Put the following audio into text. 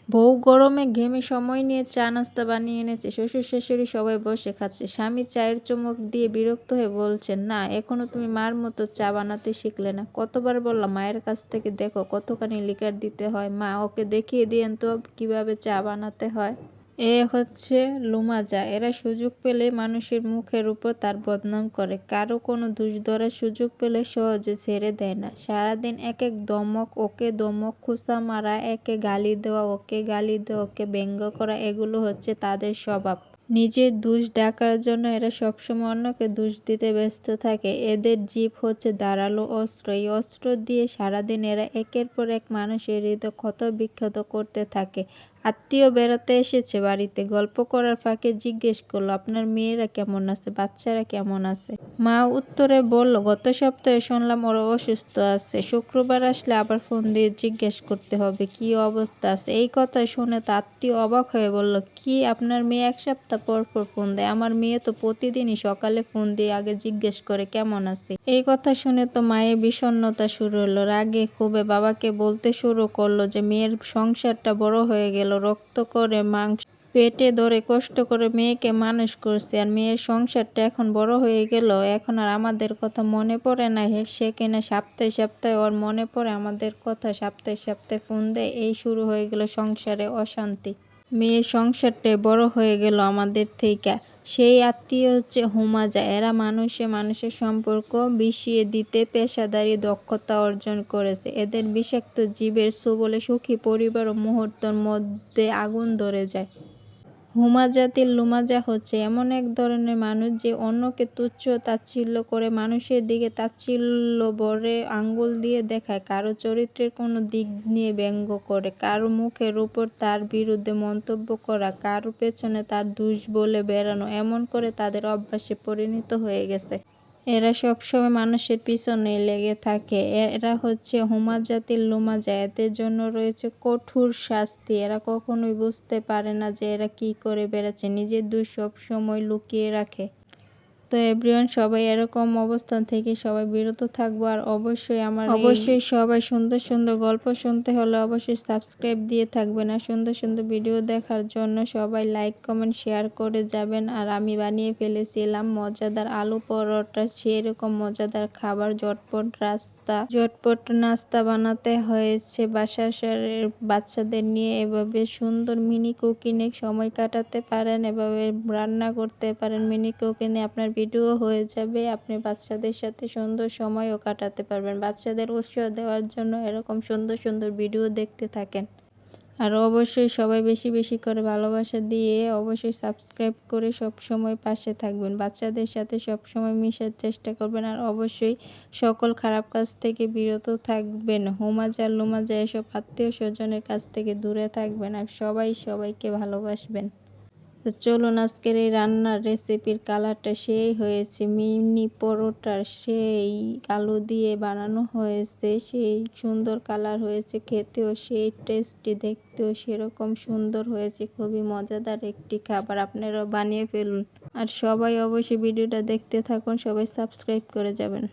বউ গরমে ঘেমে সময় নিয়ে চা নাস্তা বানিয়ে এনেছে। শ্বশুর শাশুড়ি সবাই বসে খাচ্ছে। স্বামী চায়ের চুমুক দিয়ে বিরক্ত হয়ে বলছেন, না এখনো তুমি মার মতো চা বানাতে শিখলে না। কতবার বললাম মায়ের কাছ থেকে দেখো কতখানি লিকার দিতে হয়। মা ওকে দেখিয়ে দিয়েন তো কিভাবে চা বানাতে হয়। এ হচ্ছে লুমাজা। এরা সুযোগ পেলে মানুষের মুখের উপর তার বদনাম করে। কারো কোনো দোষ ধরার সুযোগ পেলে সহজে ছেড়ে দেয় না। সারাদিন এক এক ধমক, ওকে ধমক, খোঁচা মারা, একে গালি দেওয়া, ওকে গালি দেওয়া, ওকে ব্যঙ্গ করা, এগুলো হচ্ছে তাদের স্বভাব। নিজের দোষ ঢাকার জন্য এরা সবসময় অন্যকে দোষ দিতে ব্যস্ত থাকে। এদের জিভ হচ্ছে ধারালো অস্ত্র। এই অস্ত্র দিয়ে সারাদিন এরা একের পর এক মানুষের হৃদয় ক্ষত বিক্ষত করতে থাকে। আত্মীয় বেড়াতে এসেছে বাড়িতে, গল্প করার ফাঁকে জিজ্ঞেস করলো, আপনার মেয়েরা কেমন আছে, বাচ্চারা কেমন আছে। মা উত্তরে বলল, গত সপ্তাহে শুনলাম ওরা অসুস্থ আছে। শুক্রবার আসলে আবার ফোন দিয়ে জিজ্ঞেস করতে হবে কি অবস্থা আছে। এই কথা শুনে তো আত্মীয় অবাক হয়ে বলল, কি আপনার মেয়ে এক সপ্তাহ পর পর ফোন দেয়? আমার মেয়ে তো প্রতিদিনই সকালে ফোন দিয়ে আগে জিজ্ঞেস করে কেমন আছে। এই কথা শুনে তো মায়ের বিষণ্ণতা শুরু হলো। রাগে ক্ষোভে বাবাকে বলতে শুরু করলো যে মেয়ের সংসারটা বড় হয়ে গেল, রক্ত করে মাংস পেটে ধরে কষ্ট করে মেয়েকে মানুষ করছে, আর মেয়ের সংসারটা এখন বড় হয়ে গেল, এখন আর আমাদের কথা মনে পড়ে না। সে কিনা সপ্তাহে সপ্তাহে ওর মনে পড়ে আমাদের কথা, সপ্তাহে সপ্তাহে ফোন দেয়। এই শুরু হয়ে গেল সংসারে অশান্তি। মেয়ের সংসারটাই বড় হয়ে গেল আমাদের থেইকা। সেই আত্মীয় হচ্ছে হুমাজা। এরা মানুষে মানুষের সম্পর্ক বিষিয়ে দিতে পেশাদারি দক্ষতা অর্জন করেছে। এদের বিষাক্ত জীবের ছোবলে সুখী পরিবার ও মুহূর্তের মধ্যে আগুন ধরে যায়। হুমাজাতির লুমাজা হচ্ছে এমন এক ধরনের মানুষ যে অন্যকে তুচ্ছ তাচ্ছিল্য করে, মানুষের দিকে তাচ্ছিল্য ভরে আঙ্গুল দিয়ে দেখায়, কারো চরিত্রের কোনো দিক নিয়ে ব্যঙ্গ করে, কারো মুখের উপর তার বিরুদ্ধে মন্তব্য করা, কারো পেছনে তার দোষ বলে বেড়ানো, এমন করে তাদের অভ্যাসে পরিণত হয়ে গেছে। এরা সবসময় মানুষের পিছনেই লেগে থাকে। এরা হচ্ছে হুমাজাতির লুমাজা। এদের জন্য রয়েছে কঠোর শাস্তি। এরা কখনোই বুঝতে পারে না যে এরা কি করে বেড়াচ্ছে, নিজের দোষ সবসময় লুকিয়ে রাখে। তো এভরিওয়ান, সবাই এরকম অবস্থান থেকে সবাই বিরত থাকবো। আর অবশ্যই সবাই সুন্দর সুন্দর গল্প শুনতে হলে অবশ্যই সাবস্ক্রাইব দিয়ে থাকবেন। আর সুন্দর সুন্দর ভিডিও দেখার জন্য সবাই লাইক কমেন্ট শেয়ার করে যাবেন। আর আমি বানিয়ে ফেলেছিলাম মজাদার আলু পরোটা। সেরকম মজাদার খাবার, ঝটপট নাস্তা বানাতে হয়েছে বাসার বাচ্চাদের নিয়ে। এভাবে সুন্দর মিনি কুকিংয়ে সময় কাটাতে পারেন, এভাবে রান্না করতে পারেন। মিনি কুকিংয়ে আপনার ভিডিও হয়ে যাবে, আপনি বাচ্চাদের সাথে সুন্দর সময়ও কাটাতে পারবেন। বাচ্চাদের উৎসাহ দেওয়ার জন্য এরকম সুন্দর সুন্দর ভিডিও দেখতে থাকেন। আর অবশ্যই সবাই বেশি বেশি করে ভালোবাসা দিয়ে অবশ্যই সাবস্ক্রাইব করে সব সময় পাশে থাকবেন। বাচ্চাদের সাথে সব সময় মিশার চেষ্টা করবেন। আর অবশ্যই সকল খারাপ কাজ থেকে বিরত থাকবেন। হুমাজা লুমাজা এসব আত্মীয় স্বজনের কাছ থেকে দূরে থাকবেন। আর সবাই সবাইকে ভালোবাসবেন। তো চলুন, আজকের এই রান্নার রেসিপির কালারটা সেই হয়েছে, মিনি পরোটার সেই আলু দিয়ে বানানো হয়েছে, সেই সুন্দর কালার হয়েছে, খেতেও সেই টেস্টি, দেখতেও সেরকম সুন্দর হয়েছে। খুবই মজাদার একটি খাবার, আপনারাও বানিয়ে ফেলুন। আর সবাই অবশ্যই ভিডিওটা দেখতে থাকুন, সবাই সাবস্ক্রাইব করে যাবেন।